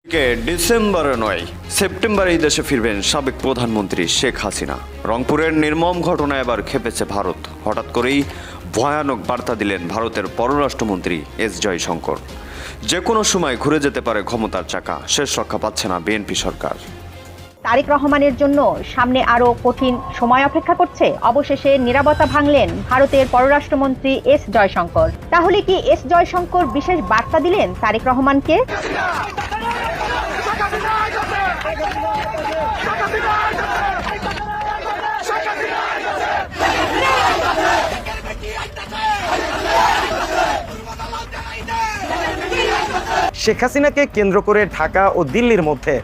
ডিসেম্বরে নয়, সেপ্টেম্বরেই দেশে ফিরবেন সাবেক প্রধানমন্ত্রী শেখ হাসিনা। রংপুরের নির্মম ঘটনায় এবার খেপেছে ভারত। হঠাৎ করেই ভয়ানক বার্তা দিলেন ভারতের পররাষ্ট্রমন্ত্রী এস জয়শঙ্কর। যে কোনো সময় ঘুরে যেতে পারে ক্ষমতার চাকা, শেষ রক্ষা পাচ্ছে না বিএনপি সরকার। তারেক রহমানের জন্য সামনে আরো কঠিন সময় অপেক্ষা করছে। অবশেষে নীরবতা ভাঙলেন ভারতের পররাষ্ট্রমন্ত্রী এস জয়শঙ্কর। তাহলে কি এস জয়শঙ্কর বিশেষ বার্তা দিলেন তারেক রহমানকে? শেখ হাসিনাকে কেন্দ্র করে ঢাকা ও দিল্লির মধ্যে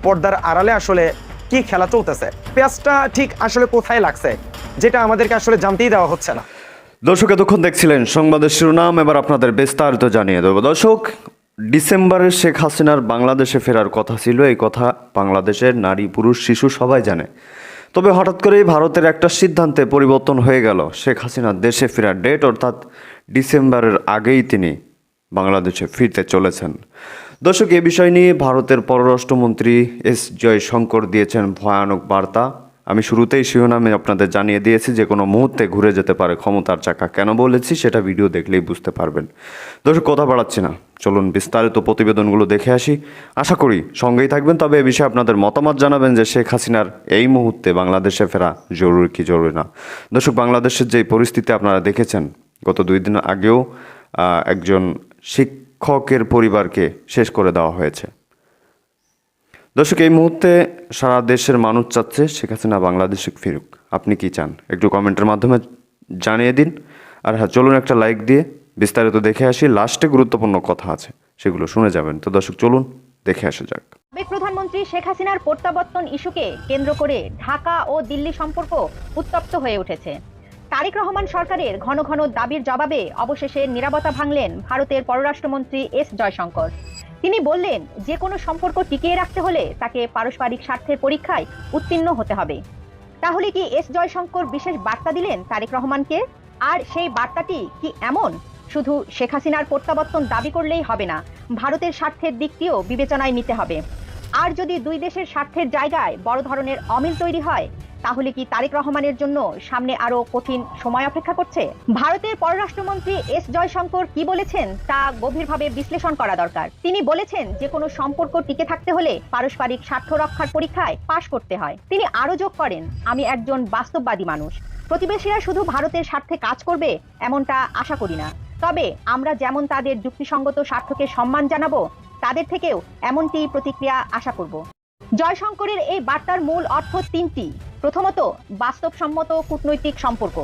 পর্দার আড়ালে আসলে কি খেলা চলতেছে, পেঁয়াজটা ঠিক আসলে কোথায় লাগছে, যেটা আমাদেরকে আসলে জানতেই দেওয়া হচ্ছে না। দর্শক, এতক্ষণ দেখছিলেন সংবাদের শিরোনাম, এবার আপনাদের বিস্তারিত জানিয়ে দেব। দর্শক, ডিসেম্বরে শেখ হাসিনার বাংলাদেশে ফেরার কথা ছিল। এই কথা বাংলাদেশের নারী, পুরুষ, শিশু সবাই জানে। তবে হঠাৎ করেই ভারতের একটা সিদ্ধান্তে পরিবর্তন হয়ে গেল। শেখ হাসিনার দেশে ফেরার ডেট, অর্থাৎ ডিসেম্বরের আগেই তিনি বাংলাদেশে ফিরতে চলেছেন। দর্শক, এ বিষয় নিয়ে ভারতের পররাষ্ট্রমন্ত্রী এস জয়শঙ্কর দিয়েছেন ভয়ানক বার্তা। আমি শুরুতেই শিরোনামে আপনাদের জানিয়ে দিয়েছি যে কোনো মুহূর্তে ঘুরে যেতে পারে ক্ষমতার চাকা। কেন বলেছি সেটা ভিডিও দেখলেই বুঝতে পারবেন। দর্শক, কথা বাড়াচ্ছি না, চলুন বিস্তারিত প্রতিবেদনগুলো দেখে আসি। আশা করি সঙ্গেই থাকবেন। তবে এ বিষয়ে আপনাদের মতামত জানাবেন যে শেখ হাসিনার এই মুহূর্তে বাংলাদেশে ফেরা জরুরি কি জরুরি না। দর্শক, বাংলাদেশের যে পরিস্থিতি আপনারা দেখেছেন, গত 2 দিন আগেও একজন শিক্ষকের পরিবারকে শেষ করে দেওয়া হয়েছে। দর্শক, এই মুহূর্তে সারা দেশের মানুষ চাচ্ছে শেখ হাসিনা বাংলাদেশে ফিরুক। আপনি কি চান একটু কমেন্টের মাধ্যমে জানিয়ে দিন। আর হ্যাঁ, চলুন একটা লাইক দিয়ে বিস্তারিত দেখে আসি। লাস্টে গুরুত্বপূর্ণ কথা আছে, সেগুলো শুনে যাবেন। তো দর্শক, চলুন দেখে আসা যাক। সাবেক প্রধানমন্ত্রী শেখ হাসিনার প্রত্যাবর্তন ইস্যুকে কেন্দ্র করে ঢাকা ও দিল্লি সম্পর্ক উত্তপ্ত হয়ে উঠেছে। তারেক রহমান সরকারের ঘন ঘন দাবির জবাবে অবশেষে নীরবতা ভাঙলেন ভারতের পররাষ্ট্রমন্ত্রী এস জয়শঙ্কর। তিনি বললেন, যে কোনো সম্পর্ক টিকিয়ে রাখতে হলে তাকে পারস্পরিক স্বার্থের পরীক্ষায় উত্তীর্ণ হতে হবে। তাহলে কি এস জয়শঙ্কর বিশেষ বার্তা দিলেন তারেক রহমানকে? আর সেই বার্তাটি কি এমন শুধু শেখ হাসিনার প্রত্যাবর্তন দাবি করলেই হবে না, ভারতের স্বার্থের দিকটিও বিবেচনায় নিতে হবে। আর যদি দুই দেশের স্বার্থের জায়গায় বড় ধরনের অমিল তৈরি হয়, তাহলে কি তারেক রহমানের জন্য সামনে আরো কঠিন সময় অপেক্ষা করছে? ভারতের পররাষ্ট্রমন্ত্রী এস জয়শঙ্কর কি বলেছেন তা গভীরভাবে বিশ্লেষণ করা দরকার। তিনি বলেছেন, যে কোনো সম্পর্ক টিকে থাকতে হলে পারস্পরিক স্বার্থ রক্ষার পরীক্ষায় পাশ করতে হয়। তিনি আরো যোগ করেন, আমি একজন বাস্তববাদী মানুষ। প্রতিবেশীরা শুধু ভারতের স্বার্থে কাজ করবে এমনটা আশা করি না। তবে আমরা যেমন তাদের যুক্তিসঙ্গত স্বার্থকে সম্মান জানাবো, তাদের থেকেও এমনটি প্রতিক্রিয়া আশা করব। জয়শঙ্করের এই বার্তার মূল অর্থ 3টি। প্রথমত, বাস্তবসম্মত কূটনৈতিক সম্পর্ক।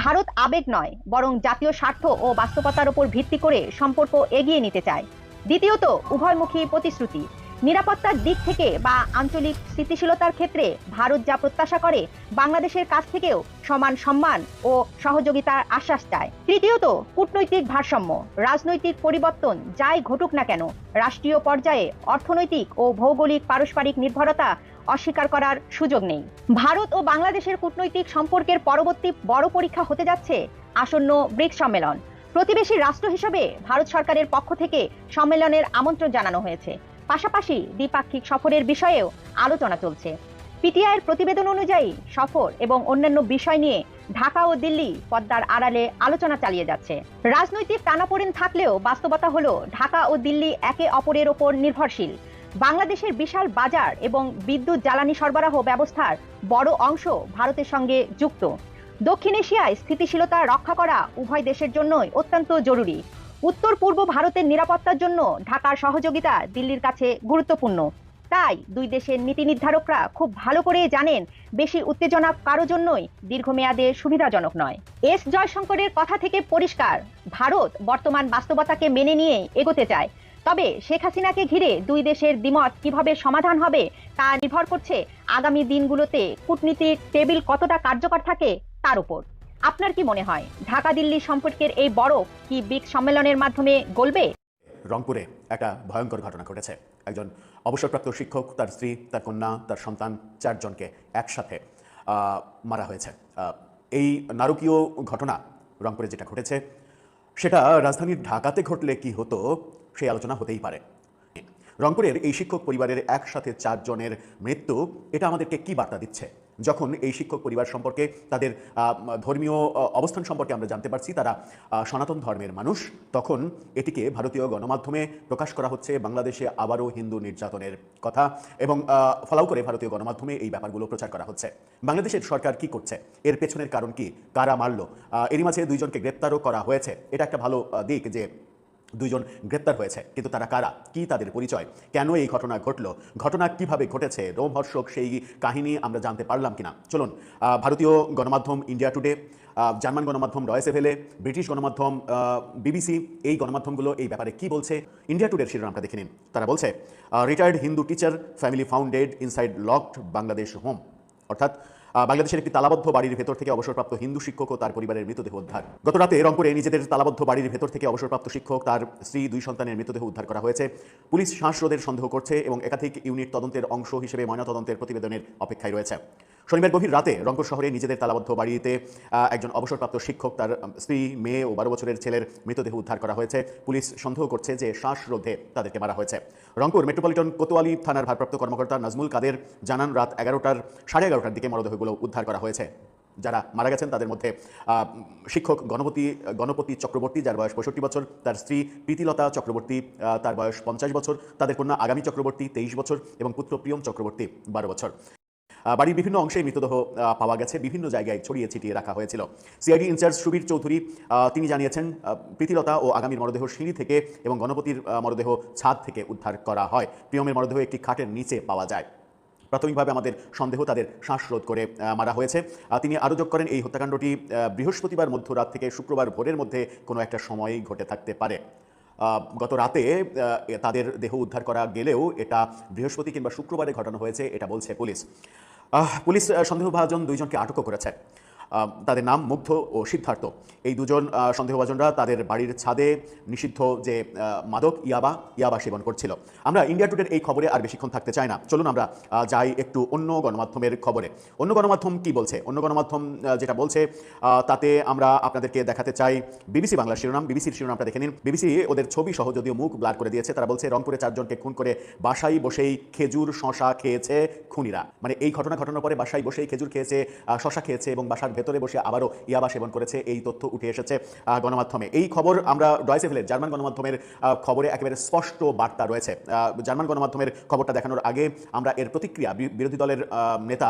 ভারত আবেগ নয়, বরং জাতীয় স্বার্থ ও বাস্তবতার উপর ভিত্তি করে সম্পর্ক এগিয়ে নিতে চায়। দ্বিতীয়ত, উভয়মুখী প্রতিশ্রুতি। নিরাপত্তার দিক থেকে বা আঞ্চলিক স্থিতিশীলতার ক্ষেত্রে ভারত যা প্রত্যাশা করে, বাংলাদেশের কাছ থেকেও সমান সম্মান ও সহযোগিতার আশ্বাস চায়। তৃতীয়ত, কূটনৈতিক ভারসাম্য। রাজনৈতিক পরিবর্তন যাই ঘটুক না কেন, রাষ্ট্রীয় পর্যায়ে অর্থনৈতিক ও ভৌগোলিক পারস্পরিক নির্ভরতা অস্বীকার করার সুযোগ নেই। ভারত ও বাংলাদেশের কূটনৈতিক সম্পর্কের পরবর্তী বড় পরীক্ষা হতে যাচ্ছে আসন্ন ব্রিক্স সম্মেলন। প্রতিবেশী রাষ্ট্র হিসেবে ভারত সরকারের পক্ষ থেকে সম্মেলনের আমন্ত্রণ জানানো হয়েছে। পাশাপাশি দ্বিপাক্ষিক সফরের বিষয়েও আলোচনা চলছে। পিটিআইয়ের প্রতিবেদন অনুযায়ী সফর এবং অন্যান্য বিষয় নিয়ে ঢাকা ও দিল্লি পদ্মার আড়ালে আলোচনা চালিয়ে যাচ্ছে। রাজনৈতিক টানাপোড়েন থাকলেও বাস্তবতা হলো, ঢাকা ও দিল্লি একে অপরের ওপর নির্ভরশীল। বাংলাদেশের বিশাল বাজার এবং বিদ্যুৎ জ্বালানি সরবরাহ ব্যবস্থার বড় অংশ ভারতের সঙ্গে যুক্ত। দক্ষিণ এশিয়ায় স্থিতিশীলতা রক্ষা করা উভয় দেশের জন্যই অত্যন্ত জরুরি। উত্তর পূর্ব ভারতের নিরাপত্তার জন্য ঢাকার সহযোগিতা দিল্লির কাছে গুরুত্বপূর্ণ। তাই দুই দেশের নীতি নির্ধারকরা খুব ভালো করে জানেন, বেশি উত্তেজনা কারো জন্যই দীর্ঘমেয়াদে সুবিধাজনক নয়। এস জয়শঙ্করের কথা থেকে পরিষ্কার, ভারত বর্তমান বাস্তবতাকে মেনে নিয়ে এগোতে চায়। তবে শেখ হাসিনাকে ঘিরে দুই দেশের দ্বিমত কিভাবে সমাধান হবে তা নির্ভর করছে আগামী দিনগুলোতে কূটনীতির টেবিল কতটা কার্যকর থাকে তার উপর। আপনার কি মনে হয়, ঢাকা দিল্লি সম্পর্কের এই বরফ কি ব্রিক্স সম্মেলনের মাধ্যমে গলবে? রংপুরে একটা ভয়ঙ্কর ঘটনা ঘটেছে। একজন অবসরপ্রাপ্ত শিক্ষক, তার স্ত্রী, তার কন্যা, তার সন্তান 4 জনকে একসাথে মারা হয়েছে। এই নারকীয় ঘটনা রংপুরে যেটা ঘটেছে, সেটা রাজধানীর ঢাকাতে ঘটলে কি হতো সেই আলোচনা হতেই পারে। রংপুরের এই শিক্ষক পরিবারের একসাথে 4 জনের মৃত্যু এটা আমাদেরকে কি বার্তা দিচ্ছে? যখন এই শিক্ষক পরিবার সম্পর্কে তাদের ধর্মীয় অবস্থান সম্পর্কে আমরা জানতে পারছি তারা সনাতন ধর্মের মানুষ, তখন এটিকে ভারতীয় গণমাধ্যমে প্রকাশ করা হচ্ছে বাংলাদেশে আবারও হিন্দু নির্যাতনের কথা, এবং ফলাও করে ভারতীয় গণমাধ্যমে এই ব্যাপারগুলো প্রচার করা হচ্ছে। বাংলাদেশের সরকার কি করছে, এর পেছনের কারণ কি, কারা মারল? এরই মাঝে 2 জনকে গ্রেপ্তারও করা হয়েছে। এটা একটা ভালো দিক যে 2 জন গ্রেপ্তার হয়েছে, কিন্তু তারা কারা, কি তাদের পরিচয়, কেন এই ঘটনা ঘটলো, ঘটনা কিভাবে ঘটেছে, রোমহর্ষক সেই কাহিনী আমরা জানতে পারলাম কিনা। চলুন, ভারতীয় গণমাধ্যম ইন্ডিয়া টুডে, জার্মান গণমাধ্যম ডয়েচে ভেলে, ব্রিটিশ গণমাধ্যম বিবিসি, এই গণমাধ্যমগুলো এই ব্যাপারে কি বলছে ইন্ডিয়া টুডের শিরোনামটা দেখে নিন। তারা বলছে, retired Hindu teacher family founded inside locked Bangladesh home. অর্থাৎ বাংলাদেশের একটি তালাবদ্ধ বাড়ির ভেতর থেকে অবসরপ্রাপ্ত হিন্দু শিক্ষক ও তার পরিবারের মৃতদেহ উদ্ধার। গত রাতে রংপুরে নিজেদের তালাবদ্ধ বাড়ির ভেতর থেকে অবসরপ্রাপ্ত শিক্ষক, তার স্ত্রী, 2 সন্তানের মৃতদেহ উদ্ধার করা হয়েছে। পুলিশ শ্বাসরোধের সন্দেহ করছে এবং একাধিক ইউনিট তদন্তের অংশ হিসেবে ময়নাতদন্তের প্রতিবেদনের অপেক্ষায় রয়েছে। শনিবার গভীর রাতে রংপুর শহরে নিজেদের তালাবদ্ধ বাড়িতে একজন অবসরপ্রাপ্ত শিক্ষক, তার স্ত্রী, মেয়ে ও 12 বছরের ছেলের মৃতদেহ উদ্ধার করা হয়েছে। পুলিশ সন্দেহ করছে যে শ্বাসরোধে তাদেরকে মারা হয়েছে। রংপুর মেট্রোপলিটন কোতোয়ালি থানার ভারপ্রাপ্ত কর্মকর্তা নাজমুল কাদের জানান, রাত 11টার দিকে মরদেহগুলো উদ্ধার করা হয়েছে। যারা মারা গেছেন তাদের মধ্যে শিক্ষক গণপতি চক্রবর্তী, যার বয়স 65 বছর, তার স্ত্রী প্রীতিলতা চক্রবর্তী, তার বয়স 50 বছর, তাদের কন্যা আগামী চক্রবর্তী 23 বছর এবং পুত্র প্রিয়ম চক্রবর্তী 12 বছর। বাড়ির বিভিন্ন অংশে মৃতদেহ পাওয়া গেছে, বিভিন্ন জায়গায় ছড়িয়ে ছিটিয়ে রাখা হয়েছিল। সিআইডি ইনচার্জ সুবীর চৌধুরী তিনি জানিয়েছেন, প্রীতিলতা ও আগামীর মরদেহ সিঁড়ি থেকে এবং গণপতির মরদেহ ছাদ থেকে উদ্ধার করা হয়। প্রিয়মের মরদেহ একটি খাটের নিচে পাওয়া যায়। প্রাথমিকভাবে আমাদের সন্দেহ তাদের শ্বাসরোধ করে মারা হয়েছে। তিনি আরও যোগ করেন, এই হত্যাকাণ্ডটি বৃহস্পতিবার মধ্যরাত থেকে শুক্রবার ভোরের মধ্যে কোনো একটা সময়ই ঘটে থাকতে পারে। গত রাতে তাদের দেহ উদ্ধার করা গেলেও এটা বৃহস্পতি কিংবা শুক্রবারে ঘটানো হয়েছে, এটা বলছে পুলিশ। পুলিশ সন্দেহভাজন 2 জনকে আটকও করেছে। তাদের নাম মুগ্ধ ও সিদ্ধার্থ। এই 2 জন সন্দেহভাজনরা তাদের বাড়ির ছাদে নিষিদ্ধ যে মাদক ইয়াবা সেবন করছিল। আমরা ইন্ডিয়া টুডের এই খবরে আর বেশিক্ষণ থাকতে চাই না, চলুন আমরা যাই একটু অন্য গণমাধ্যমের খবরে। অন্য গণমাধ্যম কি বলছে? অন্য গণমাধ্যম যেটা বলছে তাতে আমরা আপনাদেরকে দেখাতে চাই বিবিসি বাংলার শিরোনাম। বিবিসির শিরোনামটা দেখে নিন। বিবিসি ওদের ছবি সহ যদিও মুখ ব্লার করে দিয়েছে, তারা বলছে রংপুরে 4 জনকে খুন করে বাসায় বসেই খেজুর শশা খেয়েছে খুনিরা। মানে এই ঘটনা ঘটানোর পরে বাসায় বসেই খেজুর খেয়েছে, শশা খেয়েছে এবং বাসার ভেতরে বসে আবারও ইয়াবা সেবন করেছে, এই তথ্য উঠে এসেছে গণমাধ্যমে। এই খবর আমরা ডয়েচে ভেলে জার্মান গণমাধ্যমের খবরে একেবারে স্পষ্ট বার্তা রয়েছে। জার্মান গণমাধ্যমের খবরটা দেখানোর আগে আমরা এর প্রতিক্রিয়া বিরোধী দলের নেতা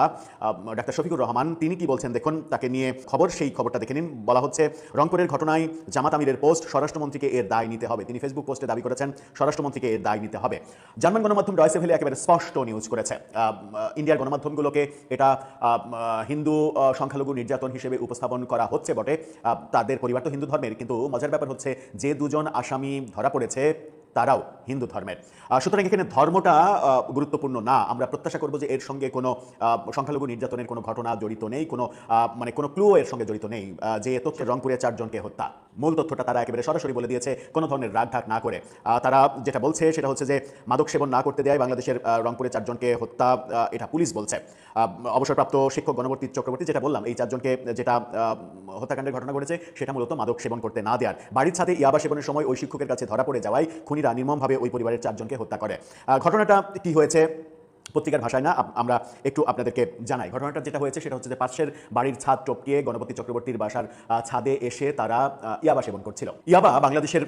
ডাক্তার শফিকুর রহমান তিনি কি বলছেন দেখুন, তাকে নিয়ে খবর, সেই খবরটা দেখে নিন। বলা হচ্ছে, রংপুরের ঘটনায় জামাত আমিরের পোস্ট, স্বরাষ্ট্রমন্ত্রীকে এর দায় নিতে হবে। তিনি ফেসবুক পোস্টে দাবি করেছেন স্বরাষ্ট্রমন্ত্রীকে এর দায় নিতে হবে। জার্মান গণমাধ্যম ডয়েচে ভেলে একেবারে স্পষ্ট নিউজ করেছে। ইন্ডিয়ার গণমাধ্যমগুলোকে এটা হিন্দু সংখ্যালঘু নির্যাতন হিসেবে উপস্থাপন করা হচ্ছে বটে, তাদের পরিবার তো হিন্দু ধর্মের, কিন্তু মজার ব্যাপার হচ্ছে যে 2 জন আসামি ধরা পড়েছে তারাও হিন্দু ধর্মের। সুতরাং এখানে ধর্মটা গুরুত্বপূর্ণ না। আমরা প্রত্যাশা করব যে এর সঙ্গে কোনো সংখ্যালঘু নির্যাতনের কোনো ঘটনা জড়িত নেই, কোনো মানে কোনো ক্লু এর সঙ্গে জড়িত নেই। যে তথ্যে রংপুরে 4 জনকে হত্যা, মূল তথ্যটা তারা একেবারে সরাসরি বলে দিয়েছে, কোনো ধরনের রাগঢাক না করে। তারা যেটা বলছে সেটা হচ্ছে যে মাদক সেবন না করতে দেয় বাংলাদেশের রংপুরে 4 জনকে হত্যা, এটা পুলিশ বলছে। অবসরপ্রাপ্ত শিক্ষক গণপতি চক্রবর্তী, যেটা বললাম, এই 4 জনকে যেটা হত্যাকাণ্ডের ঘটনা ঘটেছে সেটা মূলত মাদক সেবন করতে না দেওয়ার। বাড়ির ছাদে ইয়াবা সেবনের সময় ওই শিক্ষকের কাছে ধরা পড়ে যাওয়ায় খুনিরা নির্মমভাবে ওই পরিবারের 4 জনকে হত্যা করে। ঘটনাটা কি হয়েছে পত্রিকার ভাষায় না, আমরা একটু আপনাদেরকে জানাই। ঘটনাটা যেটা হয়েছে সেটা হচ্ছে যে পাশের বাড়ির ছাদ টপকিয়ে গণপতি চক্রবর্তীর বাসার ছাদে এসে তারা ইয়াবা সেবন করছিল। ইয়াবা বাংলাদেশের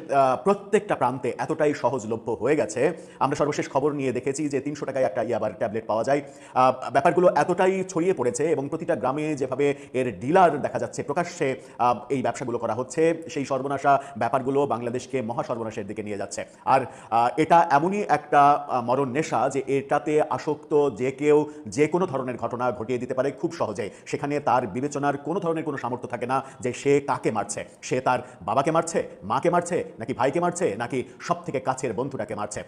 প্রত্যেকটা প্রান্তে এতটাই সহজলভ্য হয়ে গেছে, আমরা সর্বশেষ খবর নিয়ে দেখেছি যে 300 টাকায় একটা ইয়াবার ট্যাবলেট পাওয়া যায়। ব্যাপারগুলো এতটাই ছড়িয়ে পড়েছে এবং প্রতিটা গ্রামে যেভাবে এর ডিলার দেখা যাচ্ছে, প্রকাশ্যে এই ব্যবসাগুলো করা হচ্ছে, সেই সর্বনাশা ব্যাপারগুলো বাংলাদেশকে মহাসর্বনাশের দিকে নিয়ে যাচ্ছে। আর এটা এমনই একটা মরণ নেশা যে এটাতে আসক্ত যে কেউ যে কোনো ধরনের ঘটনা ঘটিয়ে দিতে পারে খুব সহজে। সেখানে তার বিবেচনার কোনো ধরনের কোনো সামর্থ্য থাকে না যে সে কাকে মারছে, সে তার বাবাকে মারছে, মাকে মারছে, নাকি ভাইকে মারছে, নাকি সব থেকে কাছের বন্ধুটাকে মারছে।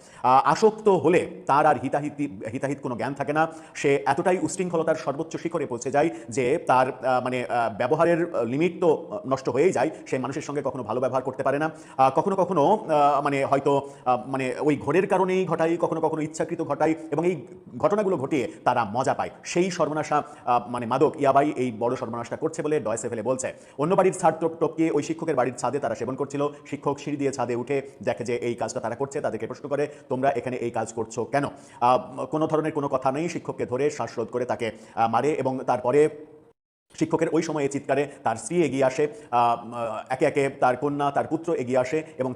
আসক্ত হলে তার আর হিতাহিত কোনো জ্ঞান থাকে না। সে এতটাই উশৃঙ্খলতার সর্বোচ্চ শিখরে পৌঁছে যায় যে তার মানে ব্যবহারের লিমিট তো নষ্ট হয়েই যায়। সে মানুষের সঙ্গে কখনো ভালো ব্যবহার করতে পারে না, কখনো কখনো মানে হয়তো মানে ওই ঘোরের কারণেই ঘটাই, কখনো কখনো ইচ্ছাকৃত ঘটাই, এবং এই ঘটনাগুলো ঘটিয়ে তারা মজা পায়। সেই সর্বনাশা মানে মাদক ইয়াবাই এই বড় সর্বনাশটা করছে বলে ডয়েসে ফেলে বলছে। অন্য বাড়ির ছাদ টপকে ওই শিক্ষকের বাড়ির ছাদে তারা সেবন করছিল। শিক্ষক সিঁড়ি দিয়ে ছাদে উঠে দেখে যে এই কাজটা তারা করছে, তাদেরকে প্রশ্ন করে তোমরা এখানে এই কাজ করছো কেন। কোনো ধরনের কোনো কথা নেই, শিক্ষককে ধরে শ্বাসরোধ করে তাকে মারে এবং তারপরে শিক্ষকের ওই সময়ে চিৎকারে তার স্ত্রী এগিয়ে আসে, একে একে তার কন্যা তার পুত্র এগিয়ে আসে এবং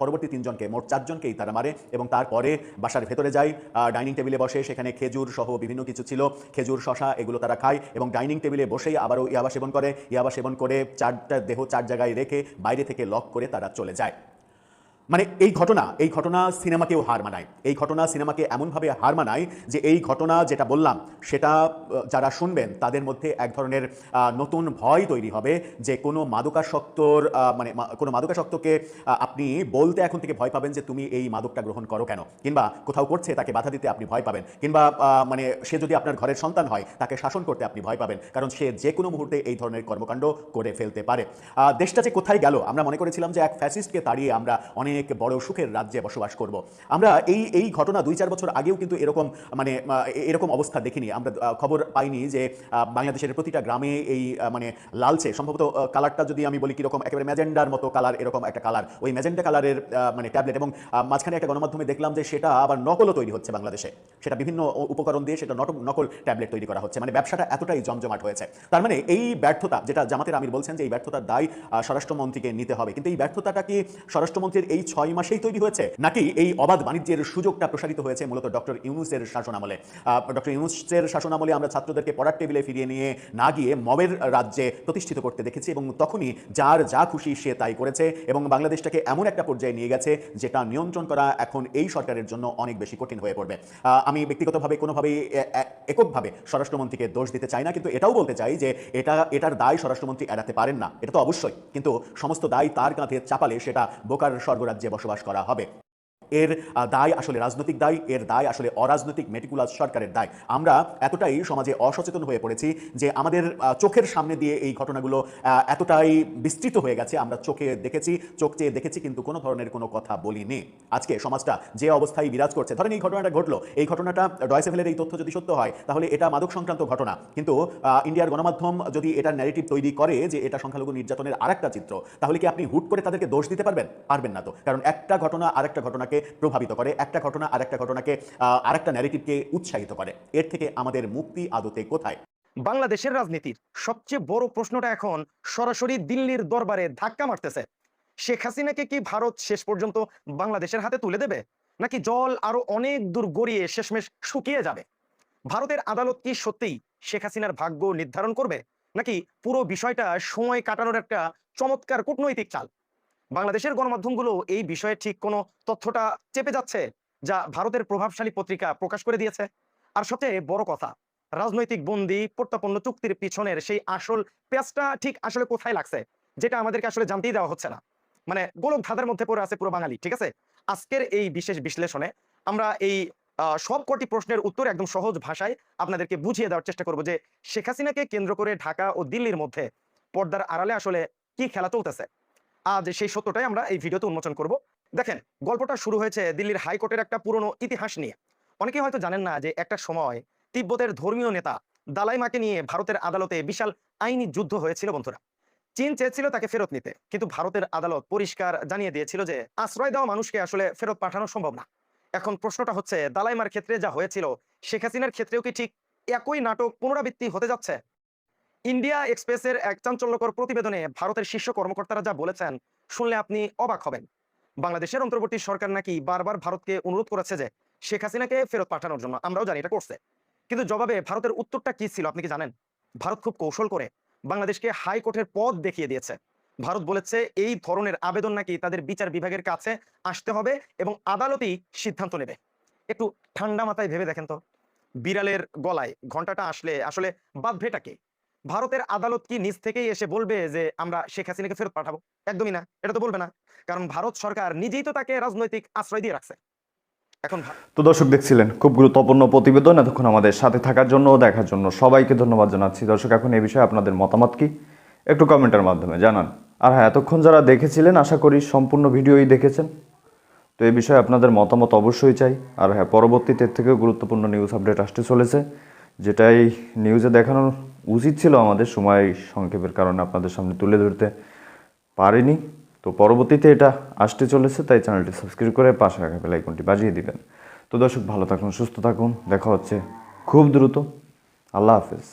পরবর্তী তিনজনকে মোট 4 জনকেই তারা মারে এবং তারপরে বাসার ভেতরে যায়, ডাইনিং টেবিলে বসে সেখানে খেজুর সহ বিভিন্ন কিছু ছিল, খেজুর শশা এগুলো তারা খায় এবং ডাইনিং টেবিলে বসেই আবারও ইয়াবা সেবন করে 4টা দেহ 4 জায়গায় রেখে বাইরে থেকে লক করে তারা চলে যায়। মানে এই ঘটনা সিনেমাকেও হার মানায়। এই ঘটনা সিনেমাকে এমনভাবে হার মানায় যে এই ঘটনা যেটা বললাম সেটা যারা শুনবেন তাদের মধ্যে এক ধরনের নতুন ভয় তৈরি হবে যে কোনো মাদকাসক্তকে আপনি বলতে এখন থেকে ভয় পাবেন যে তুমি এই মাদকটা গ্রহণ করো কেন, কিংবা কোথাও করছে তাকে বাধা দিতে আপনি ভয় পাবেন, কিংবা মানে সে যদি আপনার ঘরের সন্তান হয় তাকে শাসন করতে আপনি ভয় পাবেন, কারণ সে যে কোনো মুহূর্তে এই ধরনের কর্মকাণ্ড করে ফেলতে পারে। দেশটা যে কোথায় গেল, আমরা মনে করেছিলাম যে এক ফ্যাসিস্টকে তাড়িয়ে আমরা অনেক বড় সুখের রাজ্যে বসবাস করব। আমরা এই ঘটনা 2-4 বছর আগেও কিন্তু এরকম অবস্থা দেখিনি। আমরা খবর পাইনি যে বাংলাদেশের প্রতিটা গ্রামে এই মানে লালচে, সম্ভবত কালারটা যদি আমি বলি কিরকম, একেবারে ম্যাজেন্ডার মতো কালার, এরকম একটা কালার, ওই ম্যাজেন্ডা কালারের মানে ট্যাবলেট, এবং মাঝখানে একটা গণমাধ্যমে দেখলাম যে সেটা আবার নকলও তৈরি হচ্ছে বাংলাদেশে, সেটা বিভিন্ন উপকরণ দিয়ে সেটা নকল ট্যাবলেট তৈরি করা হচ্ছে। মানে ব্যবসাটা এতটাই জমজমাট হয়েছে। তার মানে এই ব্যর্থতা, যেটা জামাতের আমির বলছেন যে এই ব্যর্থতার দায় স্বরাষ্ট্রমন্ত্রীকে নিতে হবে, কিন্তু এই ব্যর্থতাটা কি স্বরাষ্ট্রমন্ত্রীর এই 6 মাসেই তৈরি হয়েছে, নাকি এই অবাধ বাণিজ্যের সুযোগটা প্রসারিত হয়েছে মূলত ডক্টর ইউনূসের শাসনামলে? ডক্টর ইউনূসের শাসনামলে আমরা ছাত্রদেরকে পড়ার টেবিলে ফিরিয়ে নিয়ে না গিয়ে মবের রাজ্যে প্রতিষ্ঠিত করতে দেখেছি এবং তখনই যার যা খুশি সে তাই করেছে এবং বাংলাদেশটাকে এমন একটা পর্যায়ে নিয়ে গেছে যেটা নিয়ন্ত্রণ করা এখন এই সরকারের জন্য অনেক বেশি কঠিন হয়ে পড়বে। ব্যক্তিগতভাবে কোনোভাবেই এককভাবে স্বরাষ্ট্রমন্ত্রীকে দোষ দিতে চাই না, কিন্তু এটাও বলতে চাই যে এটার দায় স্বরাষ্ট্রমন্ত্রী এড়াতে পারেন না, এটা তো অবশ্যই, কিন্তু সমস্ত দায় তার কাঁধে চাপালে সেটা বোকার স্বর্গরাজ্যে বসবাস করা হবে। এর দায় আসলে রাজনৈতিক দায়, এর দায় আসলে অরাজনৈতিক মেটিকুলাস সরকারের দায়। আমরা এতটাই সমাজে অসচেতন হয়ে পড়েছি যে আমাদের চোখের সামনে দিয়ে এই ঘটনাগুলো এতটাই বিস্তৃত হয়ে গেছে, আমরা চোখ চেয়ে দেখেছি কিন্তু কোনো ধরনের কোনো কথা বলিনি। আজকে সমাজটা যে অবস্থায় বিরাজ করছে, ধরেন এই ঘটনাটা ঘটলো, এই ঘটনাটা ডয়েসে ভেলের এই তথ্য যদি সত্য হয় তাহলে এটা মাদক সংক্রান্ত ঘটনা, কিন্তু ইন্ডিয়ার গণমাধ্যম যদি এটা ন্যারেটিভ তৈরি করে যে এটা সংখ্যালঘু নির্যাতনের আরেকটা চিত্র, তাহলে কি আপনি হুট করে তাদেরকে দোষ দিতে পারবেন না তো, কারণ একটা ঘটনা আরেকটা ঘটনাকে প্রভাবিত করে, একটা ঘটনা আরেকটা ঘটনাকে আরেকটা ন্যারেটিভকে উৎসাহিত করে। এর থেকে আমাদের মুক্তি আদতে কোথায়? বাংলাদেশের রাজনীতির সবচেয়ে বড় প্রশ্নটা এখন সরাসরি দিল্লির দরবারে ধাক্কা মারতেছে। শেখ হাসিনাকে কি ভারত শেষ পর্যন্ত বাংলাদেশের হাতে তুলে দেবে, নাকি জল আরো অনেক দূর গড়িয়ে শেষমেশ শুকিয়ে যাবে? ভারতের আদালত কি সত্যিই শেখ হাসিনার ভাগ্য নির্ধারণ করবে, নাকি পুরো বিষয়টা সময় কাটানোর একটা চমৎকার কূটনৈতিক চাল? বাংলাদেশের গণমাধ্যমগুলো এই বিষয়ে ঠিক কোনো তথ্যটা চেপে যাচ্ছে যা ভারতের প্রভাবশালী পত্রিকা প্রকাশ করে দিয়েছে? আর সবচেয়ে বড় কথা, রাজনৈতিক বন্দী প্রত্যাপন্ন চুক্তির পিছনের সেই আসল পেঁচটা ঠিক আসলে কোথায় লাগছে, যেটা আমাদেরকে আসলে জানতেই দেওয়া হচ্ছে না। মানে গোলক ধাঁধার মধ্যে পড়ে আছে পুরো বাঙালি, ঠিক আছে? আজকের এই বিশেষ বিশ্লেষণে আমরা এই সব কটি প্রশ্নের উত্তর একদম সহজ ভাষায় আপনাদেরকে বুঝিয়ে দেওয়ার চেষ্টা করব যে শেখ হাসিনাকে কেন্দ্র করে ঢাকা ও দিল্লির মধ্যে পর্দার আড়ালে আসলে কি খেলা চলতেছে। আজ সেই সত্যটাই আমরা এই ভিডিওতে উন্মোচন করব। দেখেন, গল্পটা শুরু হয়েছে দিল্লির হাইকোর্টের একটা পুরনো ইতিহাস নিয়ে। অনেকেই হয়তো জানেন না যে একটা সময় তিব্বতের ধর্মীয় নেতা দালাই মাকে নিয়ে ভারতের আদালতে বিশাল আইনি যুদ্ধ হয়েছিল বন্ধুরা। চীন চেয়েছিল তাকে ফেরত নিতে, কিন্তু ভারতের আদালত পরিষ্কার জানিয়ে দিয়েছিল যে আশ্রয় দেওয়া মানুষকে আসলে ফেরত পাঠানো সম্ভব না। এখন প্রশ্নটা হচ্ছে, দালাইমার ক্ষেত্রে যা হয়েছিল শেখ হাসিনার ক্ষেত্রেও কি ঠিক একই নাটক পুনরাবৃত্তি হতে যাচ্ছে? ইন্ডিয়া এক্সপ্রেসের এক চাঞ্চল্যকর প্রতিবেদনে ভারতের শীর্ষ কর্মকর্তারা যা বলেছেন শুনলে আপনি অবাক হবেন। বাংলাদেশের অন্তর্বর্তী সরকার নাকি বারবার ভারতকে অনুরোধ করেছে যে শেখ হাসিনাকে ফেরত পাঠানোর জন্য, আমরাও জানি এটা করছে, কিন্তু জবাবে ভারতের উত্তরটা কি ছিল আপনি কি জানেন? ভারত খুব কৌশল করে বাংলাদেশকে হাইকোর্টের পথ দেখিয়ে দিয়েছে। ভারত বলেছে এই ধরনের আবেদন নাকি তাদের বিচার বিভাগের কাছে আসতে হবে এবং আদালতই সিদ্ধান্ত নেবে। একটু ঠান্ডা মাথায় ভেবে দেখেন তো, বিড়ালের গলায় ঘন্টাটা আসলে বাঁধবেটা কে? ভারতের আদালত কি নিজ থেকেই এসে বলবে যে আমরা শেখ হাসিনাকে ফেরত পাঠাবো? একদমই না, এটা তো বলবে না, কারণ ভারত সরকার নিজেই তো তাকে রাজনৈতিক আশ্রয় দিয়ে রাখছে। এখন তো দর্শক দেখছিলেন খুব গুরুত্বপূর্ণ প্রতিবেদন, এতক্ষণ আমাদের সাথে থাকার জন্য ও দেখার জন্য সবাইকে ধন্যবাদ জানাচ্ছি। দর্শক, এখন এই বিষয়ে আপনাদের মতামত কি একটু কমেন্টের মাধ্যমে জানান। আর হ্যাঁ, এতক্ষণ যারা দেখেছিলেন আশা করি সম্পূর্ণ ভিডিওই দেখেছেন। তো এই বিষয়ে আপনাদের মতামত অবশ্যই চাই। আর হ্যাঁ, পরবর্তীতে এর থেকেও গুরুত্বপূর্ণ নিউজ আপডেট আসতে চলেছে, যেটাই নিউজে দেখানো উচিত ছিল আমাদের, সময় সংক্ষেপের কারণে আপনাদের সামনে তুলে ধরতে পারিনি। তো পরবর্তীতে এটা আসতে চলেছে, তাই চ্যানেলটি সাবস্ক্রাইব করে পাশে রাখা বেল আইকনটি বাজিয়ে দিবেন। তো দর্শক, ভালো থাকুন, সুস্থ থাকুন, দেখা হচ্ছে খুব দ্রুত। আল্লাহ হাফেজ।